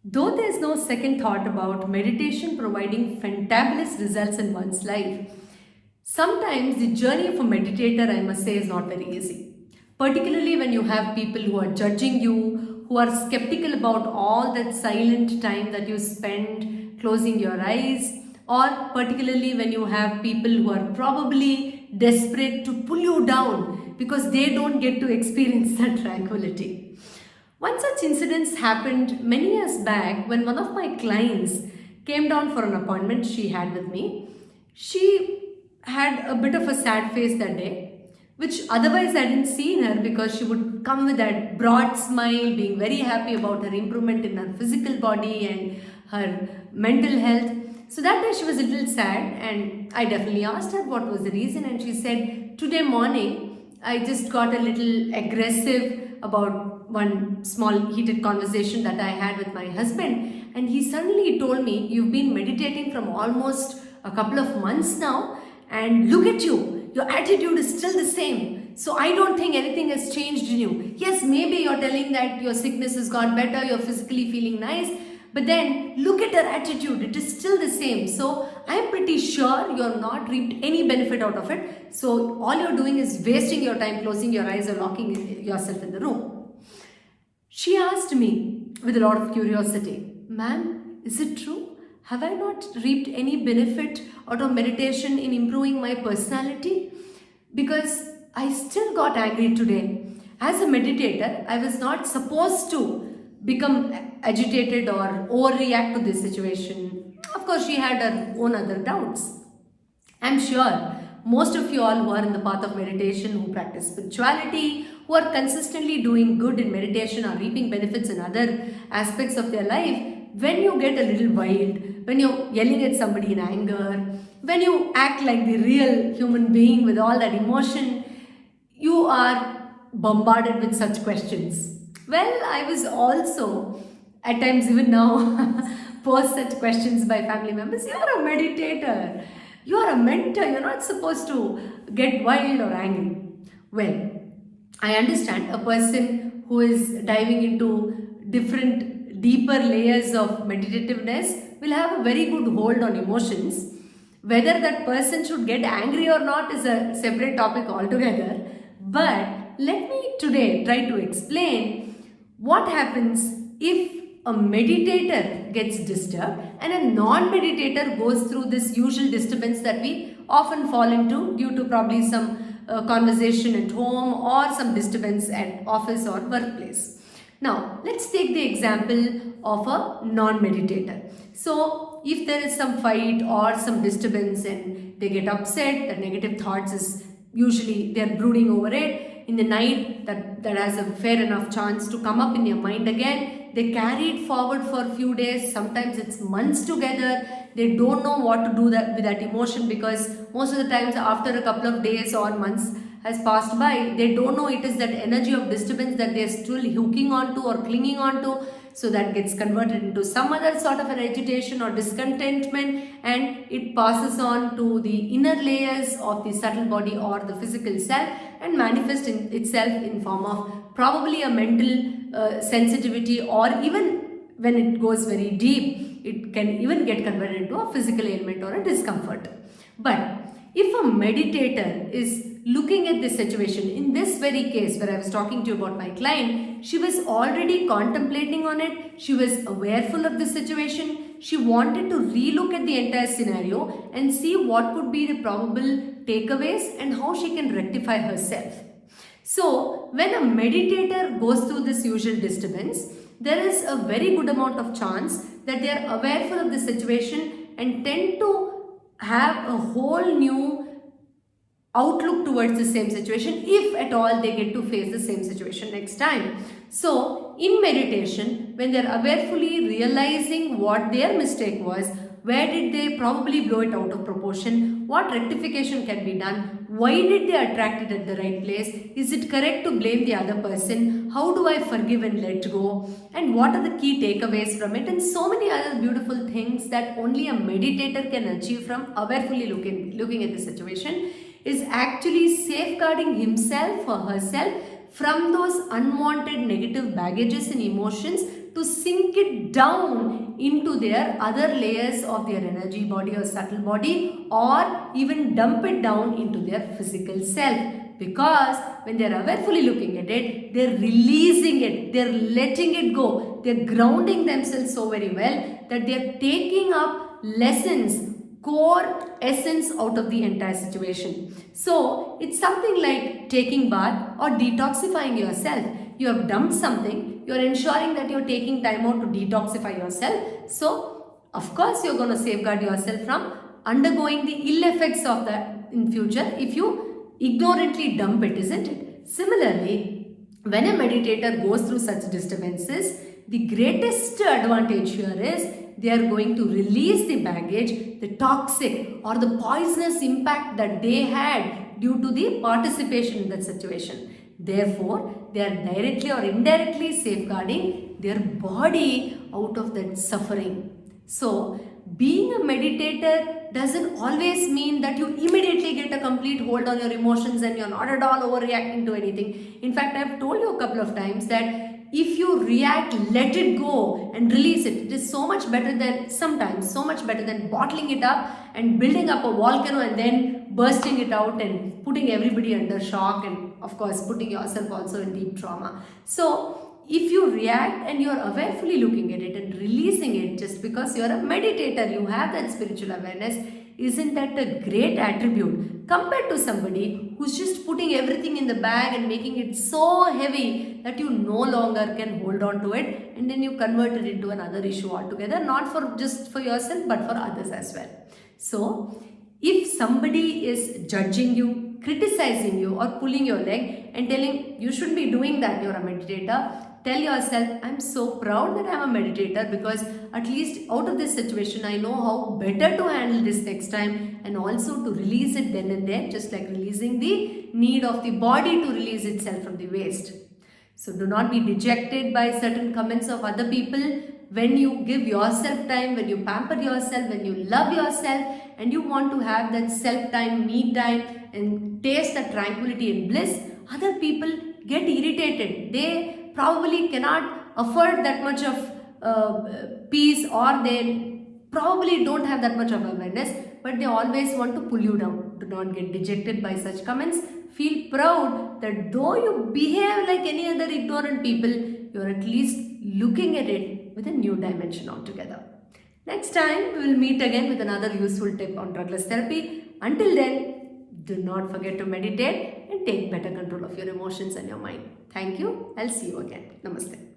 Though there is no second thought about meditation providing fantabulous results in one's life, sometimes the journey of a meditator, I must say, is not very easy. Particularly when you have people who are judging you, who are skeptical about all that silent time that you spend closing your eyes, or particularly when you have people who are probably desperate to pull you down because they don't get to experience that tranquility. One such incident happened many years back when one of my clients came down for an appointment she had with me. She had a bit of a sad face that day, which otherwise I didn't see in her because she would come with that broad smile, being very happy about her improvement in her physical body and her mental health. So that day she was a little sad, and I definitely asked her what was the reason, and she said, "Today morning I just got a little aggressive about one small heated conversation that I had with my husband, and he suddenly told me, 'You've been meditating from almost a couple of months now, and look at you, your attitude is still the same. So I don't think anything has changed in you. Yes, maybe you're telling that your sickness has got better, you're physically feeling nice, but then look at her attitude, it is still the same. So I'm pretty sure you're not reaped any benefit out of it. So all you're doing is wasting your time closing your eyes or locking yourself in the room.'" She asked me with a lot of curiosity, "Ma'am, is it true? Have I not reaped any benefit out of meditation in improving my personality? Because I still got angry today. As a meditator, I was not supposed to become agitated or overreact to this situation." Of course, she had her own other doubts. I'm sure most of you all who are in the path of meditation, who practice spirituality, who are consistently doing good in meditation, are reaping benefits in other aspects of their life. When you get a little wild, when you're yelling at somebody in anger, when you act like the real human being with all that emotion, you are bombarded with such questions. Well, I was also, at times even now, posed such questions by family members. "You're a meditator, you're a mentor, you're not supposed to get wild or angry." Well, I understand a person who is diving into different, deeper layers of meditativeness will have a very good hold on emotions. Whether that person should get angry or not is a separate topic altogether. But let me today try to explain what happens if a meditator gets disturbed and a non-meditator goes through this usual disturbance that we often fall into due to probably some conversation at home or some disturbance at office or workplace. Now, let's take the example of a non-meditator. So, if there is some fight or some disturbance and they get upset, the negative thoughts is usually they're brooding over it. In the night, that has a fair enough chance to come up in your mind again. They carry it forward for a few days, sometimes it's months together. They don't know what to do with that emotion, because most of the times after a couple of days or months has passed by, they don't know it is that energy of disturbance that they're still hooking onto or clinging onto. So that gets converted into some other sort of an agitation or discontentment, and it passes on to the inner layers of the subtle body or the physical self and manifests itself in form of probably a mental sensitivity, or even when it goes very deep, it can even get converted into a physical ailment or a discomfort. But if a meditator is looking at this situation, in this very case where I was talking to you about my client, she was already contemplating on it, she was awareful of the situation, she wanted to relook at the entire scenario and see what could be the probable takeaways and how she can rectify herself. So, when a meditator goes through this usual disturbance, there is a very good amount of chance that they are awareful of the situation and tend to have a whole new outlook towards the same situation, if at all they get to face the same situation next time. So, in meditation, when they are awarefully realizing what their mistake was, where did they probably blow it out of proportion, what rectification can be done, why did they attract it at the right place, is it correct to blame the other person, how do I forgive and let go, and what are the key takeaways from it, and so many other beautiful things that only a meditator can achieve from awarefully looking at the situation, is actually safeguarding himself or herself from those unwanted negative baggages and emotions to sink it down into their other layers of their energy body or subtle body, or even dump it down into their physical self. Because when they are awarefully looking at it, they are releasing it, they are letting it go, they are grounding themselves so very well that they are taking up lessons, core essence out of the entire situation. So it's something like taking bath or detoxifying yourself. You have dumped something, you are ensuring that you are taking time out to detoxify yourself. So of course you are going to safeguard yourself from undergoing the ill effects of that in future if you ignorantly dump it, isn't it? Similarly, when a meditator goes through such disturbances, the greatest advantage here is they are going to release the baggage, the toxic or the poisonous impact that they had due to the participation in that situation. Therefore, they are directly or indirectly safeguarding their body out of that suffering. So, being a meditator doesn't always mean that you immediately get a complete hold on your emotions and you're not at all overreacting to anything. In fact, I've told you a couple of times that if you react, let it go and release it. It is so much better than, sometimes so much better than bottling it up and building up a volcano and then bursting it out and putting everybody under shock and of course putting yourself also in deep trauma. So if you react and you are awarefully looking at it and releasing it just because you are a meditator, you have that spiritual awareness, isn't that a great attribute compared to somebody who's just putting everything in the bag and making it so heavy that you no longer can hold on to it, and then you convert it into another issue altogether, not for just for yourself but for others as well. So if somebody is judging you, criticizing you or pulling your leg and telling you shouldn't be doing that, you're a meditator, tell yourself, I'm so proud that I'm a meditator because at least out of this situation I know how better to handle this next time, and also to release it then and there, just like releasing the need of the body to release itself from the waste. So do not be dejected by certain comments of other people. When you give yourself time, when you pamper yourself, when you love yourself and you want to have that self time, me time and taste that tranquility and bliss, other people get irritated. They probably cannot afford that much of peace, or they probably don't have that much of awareness, but they always want to pull you down. Do not get dejected by such comments. Feel proud that though you behave like any other ignorant people, you are at least looking at it with a new dimension altogether. Next time, we will meet again with another useful tip on drugless therapy. Until then, do not forget to meditate and take better control of your emotions and your mind. Thank you. I'll see you again. Namaste.